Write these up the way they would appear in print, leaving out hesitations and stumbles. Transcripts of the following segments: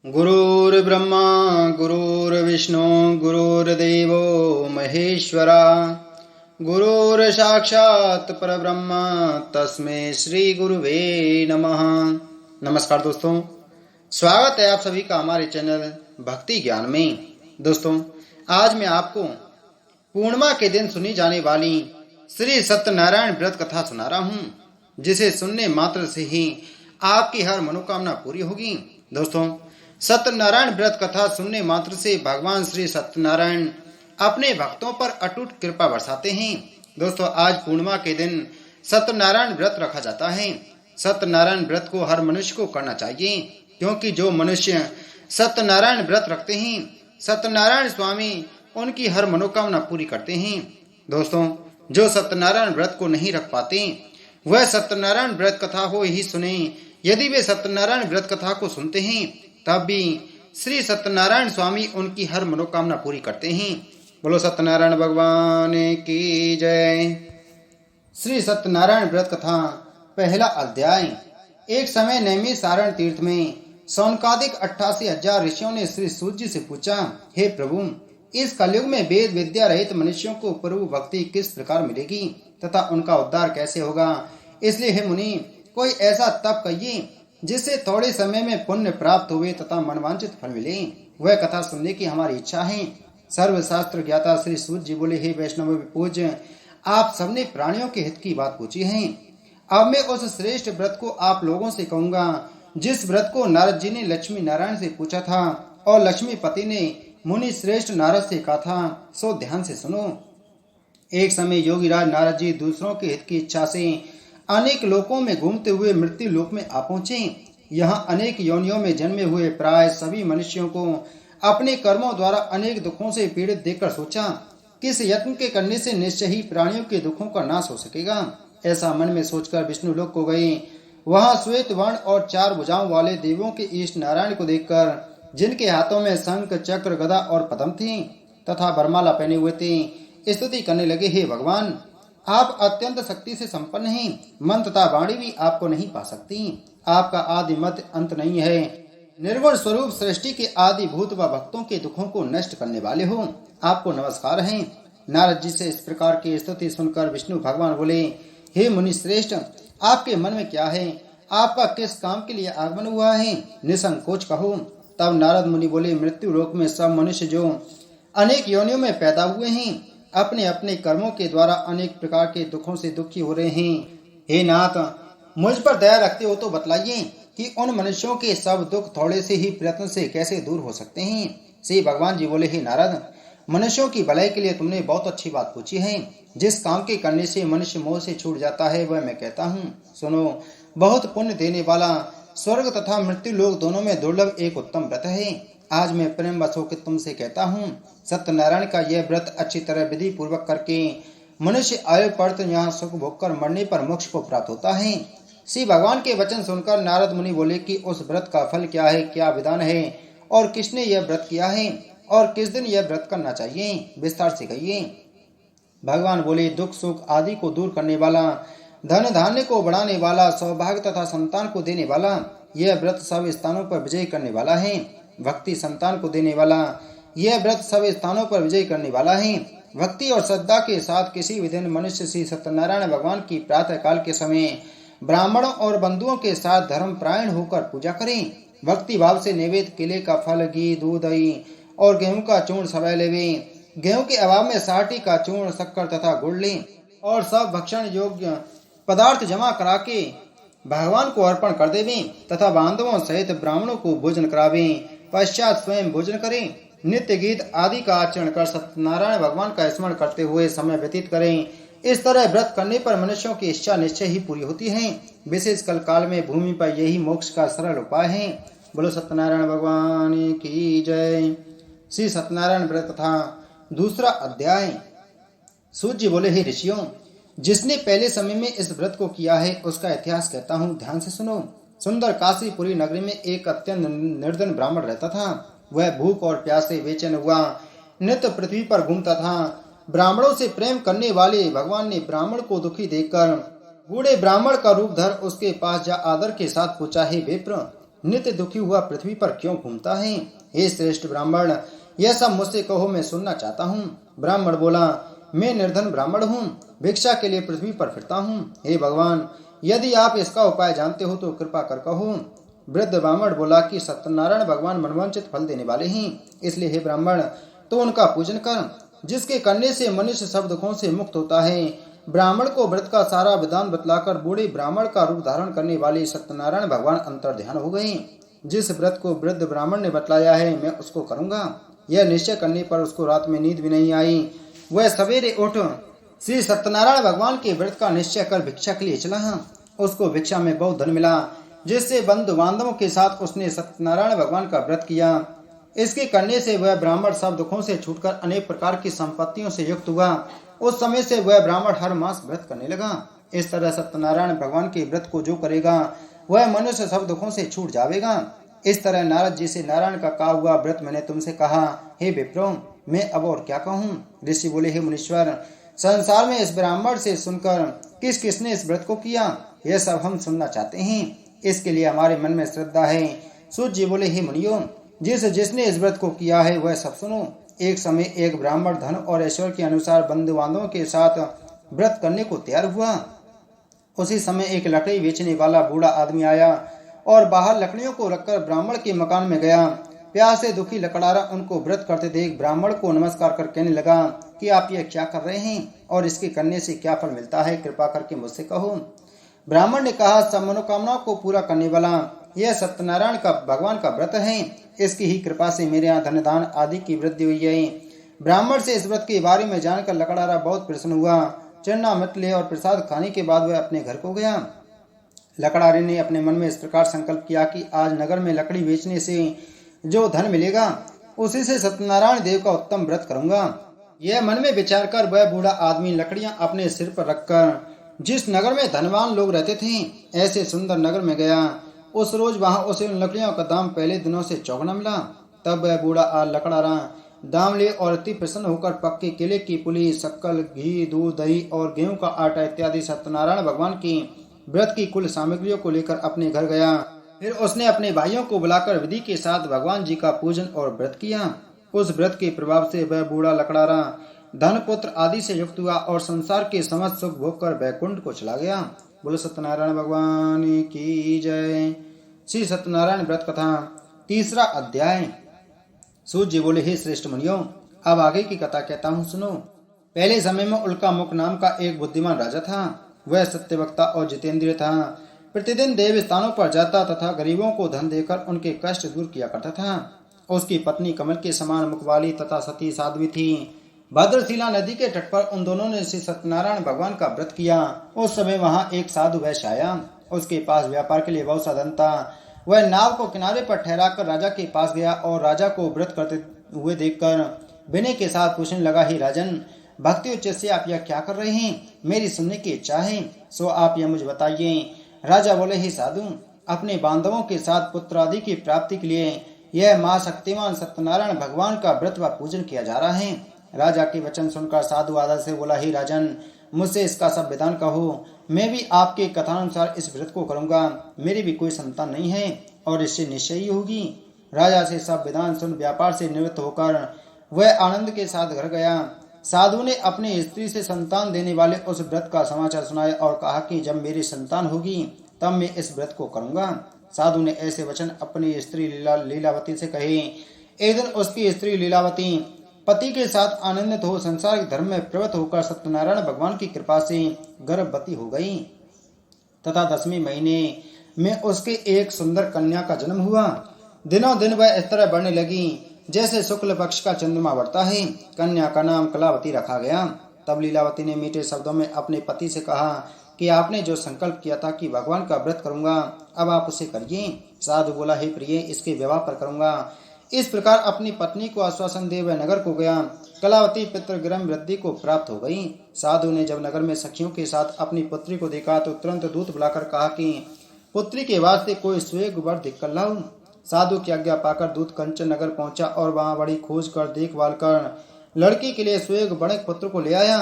गुरुर्ब्रह्मा गुरुर्विष्णु गुरुर्देवो महेश्वरा गुरुर्साक्षात् परब्रह्म तस्मै श्री गुरुवे नमः। नमस्कार दोस्तों, स्वागत है आप सभी का हमारे चैनल भक्ति ज्ञान में। दोस्तों, आज मैं आपको पूर्णिमा के दिन सुनी जाने वाली श्री सत्यनारायण व्रत कथा सुना रहा हूँ, जिसे सुनने मात्र से ही आपकी हर मनोकामना पूरी होगी। दोस्तों, सत्यनारायण व्रत कथा सुनने मात्र से भगवान श्री सत्यनारायण अपने भक्तों पर अटूट कृपा बरसाते हैं। दोस्तों, आज पूर्णिमा के दिन सत्यनारायण व्रत रखा जाता है। सत्यनारायण व्रत को हर मनुष्य को करना चाहिए, क्योंकि जो मनुष्य सत्यनारायण व्रत रखते हैं, सत्यनारायण स्वामी उनकी हर मनोकामना पूरी करते हैं। दोस्तों, जो सत्यनारायण व्रत को नहीं रख पाते, वह सत्यनारायण व्रत कथा को ही सुने। यदि वे सत्यनारायण व्रत कथा को सुनते हैं, तब भी श्री सत्यनारायण स्वामी उनकी हर मनोकामना पूरी करते हैं। बोलो सत्यनारायण भगवान की जय। श्री सत्यनारायण व्रत कथा, पहला अध्याय। एक समय नैमिषारण्य तीर्थ में सौनकादिक 88,000 ऋषियों ने श्री सूत जी से पूछा, हे प्रभु, इस कलयुग में वेद विद्या रहित मनुष्यों को प्रभु भक्ति किस प्रकार मिलेगी तथा उनका उद्धार कैसे होगा? इसलिए हे मुनि, कोई ऐसा तप कहिए जिससे थोड़े समय में पुण्य प्राप्त हुए तथा मनवांचित फल मिले। वह कथा सुनने की हमारी इच्छा है। सर्वशास्त्र ज्ञाता श्री सूत जी बोले, हे वैष्णव पूज्य, आप सबने प्राणियों के हित की बात पूछी है। अब मैं उस श्रेष्ठ व्रत को आप लोगों से कहूंगा, जिस व्रत को नारद जी ने लक्ष्मी नारायण से पूछा था और लक्ष्मीपति ने मुनि श्रेष्ठ नारद से कहा था। सो ध्यान से सुनो। एक समय योगीराज नारद जी दूसरों के हित की इच्छा से अनेक लोकों में घूमते हुए मृत्यु लोक में आ पहुंचे। यहाँ अनेक योनियों में जन्मे हुए प्राय सभी मनुष्यों को अपने कर्मों द्वारा अनेक दुखों से पीड़ित देखकर सोचा, किस यत्न के करने से निश्चय ही प्राणियों के दुखों का नाश हो सकेगा। ऐसा मन में सोचकर विष्णु लोक को गए। वहां श्वेत वर्ण और 4 भुजाओं वाले देवों के ईष्ट नारायण को देखकर, जिनके हाथों में शंख चक्र गदा और पद्म थी तथा वरमाला पहने हुए थे, स्तुति करने लगे, हे भगवान, आप अत्यंत शक्ति से संपन्न हैं। मन तथा वाणी भी आपको नहीं पा सकती। आपका आदि मत अंत नहीं है। निर्गुण स्वरूप सृष्टि के आदि भूत व भक्तों के दुखों को नष्ट करने वाले हो। आपको नमस्कार है। नारद जी से इस प्रकार की स्तुति सुनकर विष्णु भगवान बोले, हे मुनि श्रेष्ठ, आपके मन में क्या है? आपका किस काम के लिए आगमन हुआ है? निसंकोच कहो। तब नारद मुनि बोले, मृत्यु लोक में सब मनुष्य जो अनेक योनियों में पैदा हुए हैं, अपने अपने कर्मों के द्वारा अनेक प्रकार के दुखों से दुखी हो रहे हैं। हे नाथ, मुझ पर दया रखते हो तो बतलाइए कि उन मनुष्यों के सब दुख थोड़े से ही प्रयत्न से कैसे दूर हो सकते हैं। श्री भगवान जी बोले, हे नारद, मनुष्यों की भलाई के लिए तुमने बहुत अच्छी बात पूछी है। जिस काम के करने से मनुष्य मोह से छूट जाता है, वह मैं कहता हूँ, सुनो। बहुत पुण्य देने वाला, स्वर्ग तथा मृत्यु लोक दोनों में दुर्लभ एक उत्तम व्रत है। आज मैं प्रेम वश होकर तुमसे कहता हूँ, सत्यनारायण का यह व्रत अच्छी तरह विधि पूर्वक करके मनुष्य आयु पर्यंत यहाँ सुख भोग कर मरने पर मोक्ष को प्राप्त होता है। श्री भगवान के वचन सुनकर नारद मुनि बोले कि उस व्रत का फल क्या है, क्या विधान है, और किसने यह व्रत किया है, और किस दिन यह व्रत करना चाहिए, विस्तार से कहिए। भगवान बोले, दुख सुख आदि को दूर करने वाला, धन धान्य को बढ़ाने वाला, सौभाग्य तथा संतान को देने वाला, यह व्रत सब स्थानों पर विजय करने वाला है। भक्ति संतान को देने वाला, यह व्रत सब स्थानों पर विजय करने वाला है। भक्ति और श्रद्धा के साथ किसी भी दिन मनुष्य श्री सत्यनारायण भगवान की प्रातः काल के समय ब्राह्मणों और बंधुओं के साथ धर्म प्रायण होकर पूजा करें। भक्ति भाव से नैवेद्य केले का फल, घी, दूध, दही और गेहूं का चूर्ण सवै लेवे। गेहूं के अभाव में साटी का चूर्ण, शक्कर तथा गुड़ लें और सब भक्षण योग्य पदार्थ जमा करा के भगवान को अर्पण कर देवें तथा बांधवों सहित ब्राह्मणों को भोजन करावें। पश्चात स्वयं भोजन करें। नित्य गीत आदि का आचरण कर सत्यनारायण भगवान का स्मरण करते हुए समय व्यतीत करें। इस तरह व्रत करने पर मनुष्यों की इच्छा निश्चय ही पूरी होती है। विशेष कल काल में भूमि पर यही मोक्ष का सरल उपाय है। बोलो सत्यनारायण भगवान की जय। श्री सत्यनारायण व्रत कथा, दूसरा अध्याय। सूत जी बोले, हे ऋषियों, जिसने पहले समय में इस व्रत को किया है उसका इतिहास कहता हूँ, ध्यान से सुनो। सुंदर काशीपुरी नगरी में एक अत्यंत निर्धन ब्राह्मण रहता था। वह भूख और प्यास से बेचैन हुआ नित्य पृथ्वी पर घूमता था। ब्राह्मणों से प्रेम करने वाले भगवान ने ब्राह्मण को दुखी देखकर बूढ़े ब्राह्मण का रूप धर उसके पास जा आदर के साथ पूछा, हे विप्र, नित्य दुखी हुआ पृथ्वी पर क्यों घूमता है? हे श्रेष्ठ ब्राह्मण, यह सब मुझसे कहो, मैं सुनना चाहता हूँ। ब्राह्मण बोला, मैं निर्धन ब्राह्मण हूँ, भिक्षा के लिए पृथ्वी पर फिरता हूँ। हे भगवान, यदि आप इसका उपाय जानते हो तो कृपा कर कहो। वृद्ध ब्राह्मण बोला कि सत्यनारायण भगवान मनवांचित फल देने वाले हैं, इसलिए हे ब्राह्मण तो उनका पूजन कर, जिसके करने से मनुष्य सब दुखों से मुक्त होता है। ब्राह्मण को व्रत का सारा विधान बतलाकर बूढ़े ब्राह्मण का रूप धारण करने वाले सत्यनारायण भगवान अंतर ध्यान हो गए। जिस व्रत को वृद्ध ब्राह्मण ने बतलाया है मैं उसको करूंगा। यह निश्चय करने पर उसको रात में नींद भी नहीं आई। वह सवेरे उठ श्री सत्यनारायण भगवान के व्रत का निश्चय कर भिक्षा के लिए चला। उसको भिक्षा में बहुत धन मिला, जिससे बंधु बांधवों के साथ उसने सत्यनारायण भगवान का व्रत किया। इसके करने से वह ब्राह्मण सब दुखों से छूटकर अनेक प्रकार की संपत्तियों से युक्त हुआ। उस समय से वह ब्राह्मण हर मास व्रत करने लगा। इस तरह सत्यनारायण भगवान के व्रत को जो करेगा वह मनुष्य सब दुखों से छूट जाएगा। इस तरह नारद जी से नारायण का कहा हुआ व्रत मैंने तुमसे कहा। हे विप्रो, मैं अब और क्या कहूँ? ऋषि बोले, हे मुनीश्वर, संसार में इस ब्राह्मण से सुनकर किस किसने इस व्रत को किया, यह सब हम सुनना चाहते हैं। इसके लिए हमारे मन में श्रद्धा है। सूत जी बोले, हे मुनियों, जिसने इस व्रत को किया है वह सब सुनो। एक समय एक ब्राह्मण धन और ऐश्वर्य के अनुसार बंधु बांधवों के साथ व्रत करने को तैयार हुआ। उसी समय एक लकड़ी बेचने वाला बूढ़ा आदमी आया और बाहर लकड़ियों को रखकर ब्राह्मण के मकान में गया। प्यास से दुखी लकड़ारा उनको व्रत करते देख ब्राह्मण को नमस्कार कर कहने लगा कि आप यह क्या कर रहे हैं और इसके करने से क्या फल मिलता है, कृपा करके मुझसे कहो। ब्राह्मण ने कहा, सब मनोकामनाओं को पूरा करने वाला यह सत्यनारायण का भगवान का व्रत है। इसकी ही कृपा से मेरे यहाँ धन दान आदि की वृद्धि हुई है। ब्राह्मण से इस व्रत के बारे में जानकर लकड़ारा बहुत प्रसन्न हुआ। चन्ना मत ले और प्रसाद खाने के बाद वह अपने घर को गया। लकड़ारे ने अपने मन में इस प्रकार संकल्प किया कि आज नगर में लकड़ी बेचने से जो धन मिलेगा उसी से सत्यनारायण देव का उत्तम व्रत करूंगा। यह मन में विचार कर वह बूढ़ा आदमी लकड़ियां अपने सिर पर रखकर जिस नगर में धनवान लोग रहते थे ऐसे सुंदर नगर में गया। उस रोज वहां उसे उन लकड़ियों का दाम पहले दिनों से चौगुना मिला। तब वह बूढ़ा लकड़ारा दाम ले और अति प्रसन्न होकर पक्के केले की पुली, शक्कर, घी, दूध, दही और गेहूं का आटा इत्यादि सत्यनारायण भगवान की व्रत की कुल सामग्रियों को लेकर अपने घर गया। फिर उसने अपने भाइयों को बुलाकर विधि के साथ भगवान जी का पूजन और व्रत किया। उस व्रत के प्रभाव से वह बूढ़ा लकड़ारा धन पुत्र आदि से युक्त हुआ और संसार के समस्त सुख भोग कर वैकुंठ को चला गया। बोलो सत्यनारायण भगवान की जय। श्री सत्यनारायण व्रत कथा तीसरा अध्याय। सूत जी बोले, हे श्रेष्ठ मुनियों, अब आगे की कथा कहता हूँ, सुनो। पहले समय में उल्का मुख नाम का एक बुद्धिमान राजा था। वह सत्यवक्ता और जितेंद्रिय था। प्रतिदिन देव स्थानों पर जाता तथा गरीबों को धन देकर उनके कष्ट दूर किया करता था। उसकी पत्नी कमल के समान मुख वाली तथा सती साध्वी थी। भद्रशिला नदी के तट पर उन दोनों ने श्री सत्यनारायण भगवान का व्रत किया। उस समय वहां एक साधु वैश्य आया। उसके पास व्यापार के लिए बहुत साधन था। वह नाव को किनारे पर ठहराकर राजा के पास गया और राजा को व्रत करते हुए देखकर विनय के साथ पूछने लगा, ही राजन, भक्ति उच्च से आप यह क्या कर रहे हैं? मेरी सुनने की इच्छा है, सो आप यह मुझे बताइए। राजा बोले, ही साधु, अपने बांधवों के साथ पुत्र आदि की प्राप्ति के लिए यह मां शक्तिमान सत्यनारायण भगवान का व्रत व पूजन किया जा रहा है। राजा के वचन सुनकर साधु आदर से बोला, ही राजन, मुझसे इसका सब विधान कहो। मैं भी आपके कथानुसार इस व्रत को करूंगा। मेरी भी कोई संतान नहीं है और इससे निश्चय ही होगी। राजा से सब विधान सुन व्यापार से निवृत्त होकर वह आनंद के साथ घर गया। साधु ने अपनी स्त्री से संतान देने वाले उस व्रत का समाचार सुनाया और कहा कि जब मेरी संतान होगी तब मैं इस व्रत को करूंगा। साधु ने ऐसे वचन अपनी स्त्री लीलावती से कहे। एक दिन उसकी स्त्री लीलावती पति के साथ आनंदित हो संसार धर्म में प्रवृत्त होकर सत्यनारायण भगवान की कृपा से गर्भवती हो गई तथा 10वें महीने में उसके एक सुंदर कन्या का जन्म हुआ। दिनों दिन वह इस तरह बढ़ने लगी जैसे शुक्ल पक्ष का चंद्रमा बढ़ता है। कन्या का नाम कलावती रखा गया। तब लीलावती ने मीठे शब्दों में अपने पति से कहा कि आपने जो संकल्प किया था कि भगवान का व्रत करूंगा, अब आप उसे करिए। साधु बोला, हे प्रिय, इसके विवाह पर करूंगा। इस प्रकार अपनी पत्नी को आश्वासन दे वह नगर को गया। कलावती पितृगृह वृद्धि को प्राप्त हो गई। साधु ने जब नगर में सखियों के साथ अपनी पुत्री को देखा तो तुरंत दूत बुलाकर कहा कि पुत्री के वास्ते कोई स्वेग वर दिक्कत लाऊं। साधु की आज्ञा पाकर दूत कंचन नगर पहुंचा और वहां बड़ी खोज कर देखभाल कर लड़की के लिए स्वेग बड़े पुत्र को ले आया।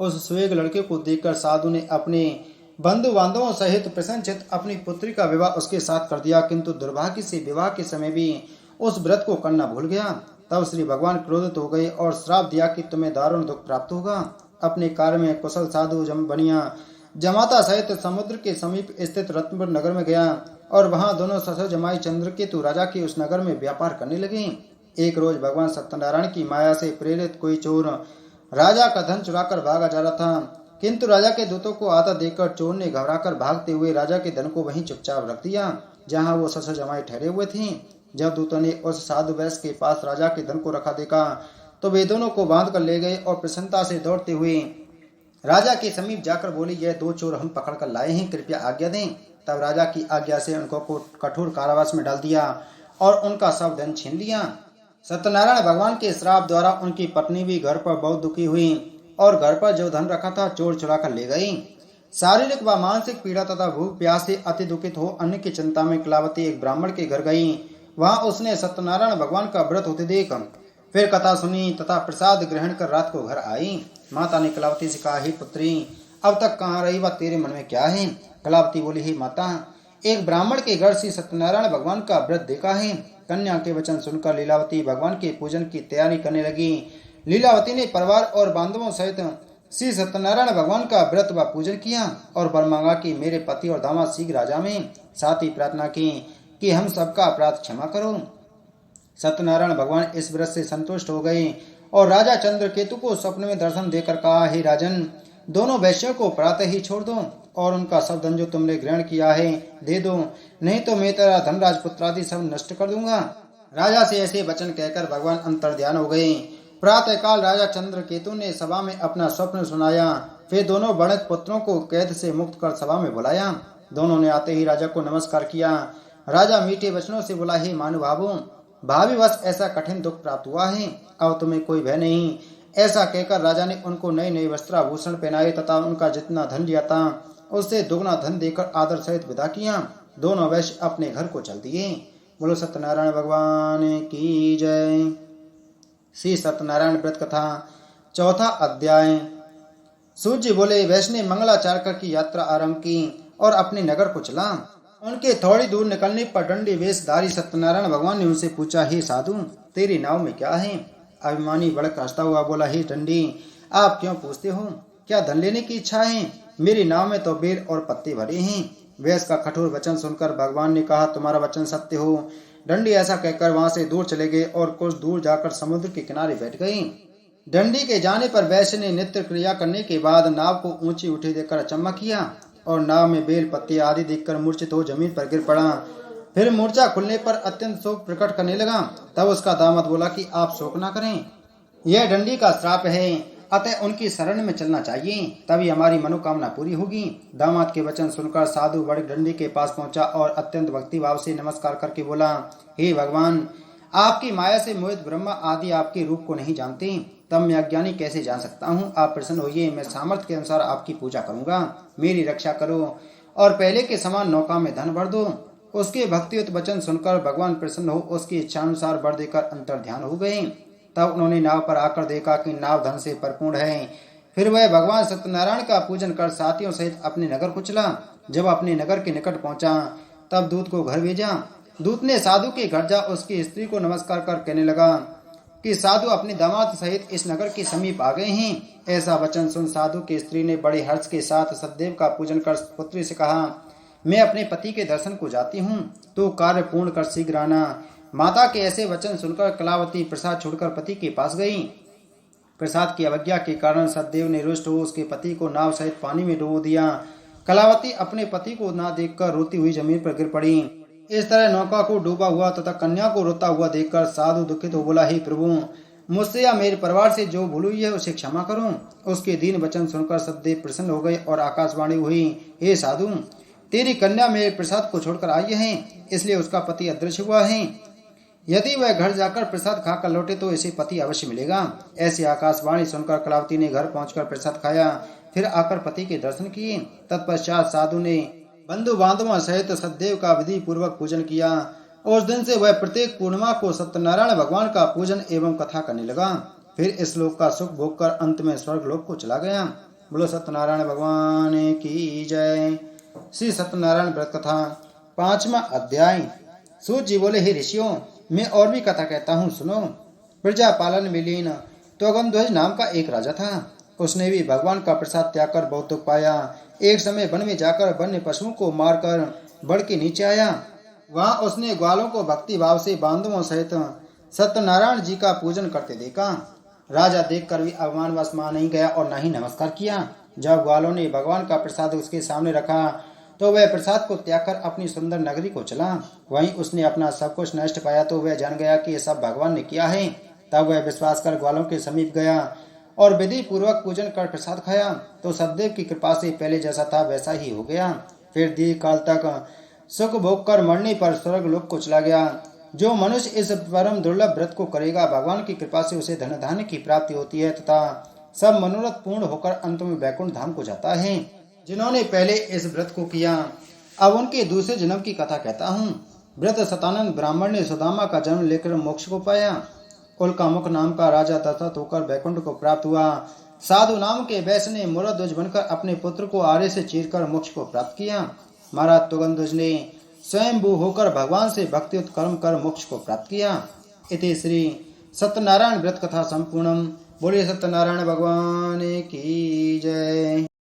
उस स्वेग लड़के को देखकर साधु ने अपने बंधु बांधवों सहित प्रसन्नचित अपनी पुत्री का विवाह उसके साथ कर दिया, किंतु दुर्भाग्य से विवाह के समय भी उस व्रत को करना भूल गया। तब श्री भगवान क्रोधित हो गए और श्राप दिया कि तुम्हें दारुण दुख प्राप्त होगा। अपने कार्य में कुशल साधु बनिया जमाता सहित समुद्र के समीप स्थित रत्नपुर नगर में गया और वहां दोनों ससुर जमाई चंद्रकेतु राजा के उस नगर में व्यापार करने लगे। एक रोज भगवान सत्यनारायण की माया से प्रेरित कोई चोर राजा का धन चुराकर भागा जा रहा था, किंतु राजा के दूतों को आता देखकर चोर ने घबराकर भागते हुए राजा के धन को वहीं चुपचाप रख दिया जहां वो ससुर जमाई ठहरे हुए थे। जब दूतों ने उस साधु वैश्य के पास राजा के धन को रखा देखा तो वे दोनों को बांध कर ले गए और प्रसन्नता से दौड़ते हुए राजा के समीप जाकर बोली, यह दो चोर हम पकड़ कर लाए हैं, कृपया आज्ञा दें। तब राजा की आज्ञा से उनको कठोर कारावास में डाल दिया और उनका सब धन छीन लिया। सत्यनारायण भगवान के श्राप द्वारा उनकी पत्नी भी घर पर बहुत दुखी हुई और घर पर जो धन रखा था चोर चुरा कर ले गई। शारीरिक व मानसिक पीड़ा तथा भूख प्यास से अति दुखित हो अन्न की चिंता में कलावती एक ब्राह्मण के घर गई। वहां उसने सत्यनारायण भगवान का व्रत होते देख फिर कथा सुनी तथा प्रसाद ग्रहण कर रात को घर आई। माता ने कलावती से कहा, हे पुत्री, अब तक कहाँ रही व तेरे मन में क्या है? कलावती बोली, हे माता, एक ब्राह्मण के घर से सत्यनारायण भगवान का व्रत देखा है। कन्या के वचन सुनकर लीलावती भगवान के पूजन की तैयारी करने लगी। लीलावती ने परिवार और बांधवों सहित श्री सत्यनारायण भगवान का व्रत व पूजन किया और वर मांगा कि मेरे पति और दामाद शीघ्र राजा में। साथ ही प्रार्थना की कि हम सबका अपराध क्षमा करो। सत्यनारायण भगवान इस व्रत से संतुष्ट हो गए और राजा चंद्रकेतु को स्वप्न में दर्शन देकर कहा, हे राजन, दोनों वैश्यों को प्रातः ही छोड़ दो और उनका सब धन जो तुमने ग्रहण किया है दे दो, नहीं तो मैं तेरा धन राजपुत्र आदि सब नष्ट कर दूंगा। राजा से ऐसे वचन कहकर भगवान अंतर्ध्यान हो गए। प्रातः काल राजा चंद्रकेतु ने सभा में अपना स्वप्न सुनाया। फिर दोनों बड़क पुत्रों को कैद से मुक्त कर सभा में बुलाया। दोनों ने आते ही राजा को नमस्कार किया। राजा मीठे वचनों से बोला, हे मानुभावों, भावीवश ऐसा कठिन दुख प्राप्त हुआ है, अब तुम्हें कोई भय नहीं। ऐसा कहकर राजा ने उनको नए नए वस्त्राभूषण पहनाए तथा उनका जितना धन लिया था उससे दुगना धन देकर आदर सहित विदा किया। दोनों वैश्य अपने घर को चल दिए। बोलो सत्यनारायण भगवान की जय। श्री सत्यनारायण व्रत कथा चौथा अध्याय। सूर्य बोले, वैश्य ने मंगलाचरण की यात्रा आरंभ की और अपने नगर को चला। उनके थोड़ी दूर निकलने पर दंडी वेशधारी सत्यनारायण भगवान ने उनसे पूछा, हे साधु, तेरी नाव में क्या है? अभिमानी बड़क हंसता हुआ बोला, हे दंडी, आप क्यों पूछते हो? क्या धन लेने की इच्छा है? मेरी नाव में तो बेर और पत्ते भरे हैं। वैश्य का कठोर वचन सुनकर भगवान ने कहा, तुम्हारा वचन सत्य हो। दंडी ऐसा कहकर वहां से दूर चले गए और कुछ दूर जाकर समुद्र के किनारे बैठ गए। दंडी के जाने पर वैश्य ने नित्य क्रिया करने के बाद नाव को ऊंची उठी देकर अचम्मा किया और नाव में बेल पत्ते आदि देखकर मूर्छित हो जमीन पर गिर पड़ा। फिर मूर्छा खुलने पर अत्यंत शोक प्रकट करने लगा। तब उसका दामाद बोला कि आप शोक न करें, यह दंडी का श्राप है, अतः उनकी शरण में चलना चाहिए, तभी हमारी मनोकामना पूरी होगी। दामाद के वचन सुनकर साधु बड़े दंडी के पास पहुंचा और अत्यंत भक्ति भाव से नमस्कार करके बोला, हे भगवान, आपकी माया से मोहित ब्रह्मा आदि आपके रूप को नहीं जानते, तब मैं अज्ञानी कैसे जान सकता हूँ? आप प्रसन्न होइए, मैं सामर्थ्य के अनुसार आपकी पूजा करूंगा। मेरी रक्षा करो और पहले के समान नौका में धन भर दो। उसके भक्तियुत वचन सुनकर भगवान प्रसन्न हो उसकी इच्छानुसार वर देकर अंतर्ध्यान हो गए। तब उन्होंने नाव पर आकर देखा कि नाव धन से परिपूर्ण है। फिर वह भगवान सत्यनारायण का पूजन कर साथियों सहित अपने नगर को चला। जब अपने नगर के निकट पहुंचा तब दूत को घर भेजा। दूत ने साधु के घर जा उसकी स्त्री को नमस्कार कर कहने लगा कि साधु अपने दामाद सहित इस नगर के समीप आ गए हैं। ऐसा वचन सुन साधु की स्त्री ने बड़े हर्ष के साथ सतदेव का पूजन कर पुत्री से कहा, मैं अपने पति के दर्शन को जाती हूँ, तू कार्य पूर्ण कर शीघ्र आना। माता के ऐसे वचन सुनकर कलावती प्रसाद छोड़कर पति के पास गई। प्रसाद की अवज्ञा के कारण सतदेव ने रुष्ट हो उसके पति को नाव सहित पानी में डुबो दिया। कलावती अपने पति को ना देखकर रोती हुई जमीन पर गिर पड़ी। इस तरह नौका को डूबा हुआ तथा कन्या को रोता हुआ देखकर साधु दुखित हो बोला, हे प्रभु, मुझसे या मेरे परिवार से जो भूल हुई है उसे क्षमा करो। उसके दीन वचन सुनकर सतदेव प्रसन्न हो गए और आकाशवाणी हुई, हे साधु, तेरी कन्या मेरे प्रसाद को छोड़कर आई है, इसलिए उसका पति अदृश्य हुआ है। यदि वह घर जाकर प्रसाद खाकर लौटे तो इसे पति अवश्य मिलेगा। ऐसी आकाशवाणी सुनकर कलावती ने घर पहुंचकर प्रसाद खाया, फिर आकर पति के दर्शन किए। तत्पश्चात साधु ने बंधु बांधवों सहित सतदेव का विधि पूर्वक पूजन किया। उस दिन से वह प्रत्येक पूर्णिमा को सत्यनारायण भगवान का पूजन एवं कथा करने लगा। फिर इस लोक का सुख भोग कर अंत में स्वर्ग लोक को चला गया। बोलो सत्यनारायण भगवान की जय। श्री सत्यनारायण व्रत कथा 5वां अध्याय। सूत जी बोले, हे ऋषियों, मैं और भी कथा कहता हूँ, सुनो। प्रजा पालन में लीन त्वगमध्वज नाम का एक राजा था। उसने भी भगवान का प्रसाद त्याग कर बहुत दुख पाया। एक समय वन में जाकर वन्य पशुओं को मारकर बढ़ के नीचे आया। वहां उसने ग्वालों को भक्ति भाव से बांधवों सहित सत्यनारायण जी का पूजन करते देखा। राजा देखकर भी अवमानवश वहां नहीं गया और न ही नमस्कार किया। जब ग्वालों ने भगवान का प्रसाद उसके सामने रखा तो वह प्रसाद को त्याग कर अपनी सुंदर नगरी को चला। वहीं उसने अपना सब कुछ नष्ट पाया तो वह जान गया कि यह सब भगवान ने किया है। तब वह विश्वास कर ग्वालों के समीप गया और विधि पूर्वक पूजन कर प्रसाद खाया तो सददेव की कृपा से पहले जैसा था वैसा ही हो गया। फिर दीर्घ काल तक सुख भोग कर मरने पर स्वर्ग लोक को चला गया। जो मनुष्य इस परम दुर्लभ व्रत को करेगा, भगवान की कृपा से उसे धन धान्य की प्राप्ति होती है तथा सब मनोरथ पूर्ण होकर अंत में वैकुंठ धाम को जाता है। जिन्होंने पहले इस व्रत को किया, अब उनके दूसरे जन्म की कथा कहता हूँ। व्रत शतानंद ब्राह्मण ने सुदामा का जन्म लेकर मोक्ष को पाया। उल्कामुख नाम का राजा दशरथ होकर वैकुंठ को प्राप्त हुआ। साधु नाम के वैश्य ने मूलध्वज बनकर अपने पुत्र को आरे से चीरकर मोक्ष को प्राप्त किया। महाराज तुगंध्वज ने स्वयंभू होकर भगवान से भक्ति उत्कर्म कर मोक्ष को प्राप्त किया। इति श्री सत्यनारायण व्रत कथा संपूर्णम। बोलिए सत्यनारायण भगवान की जय।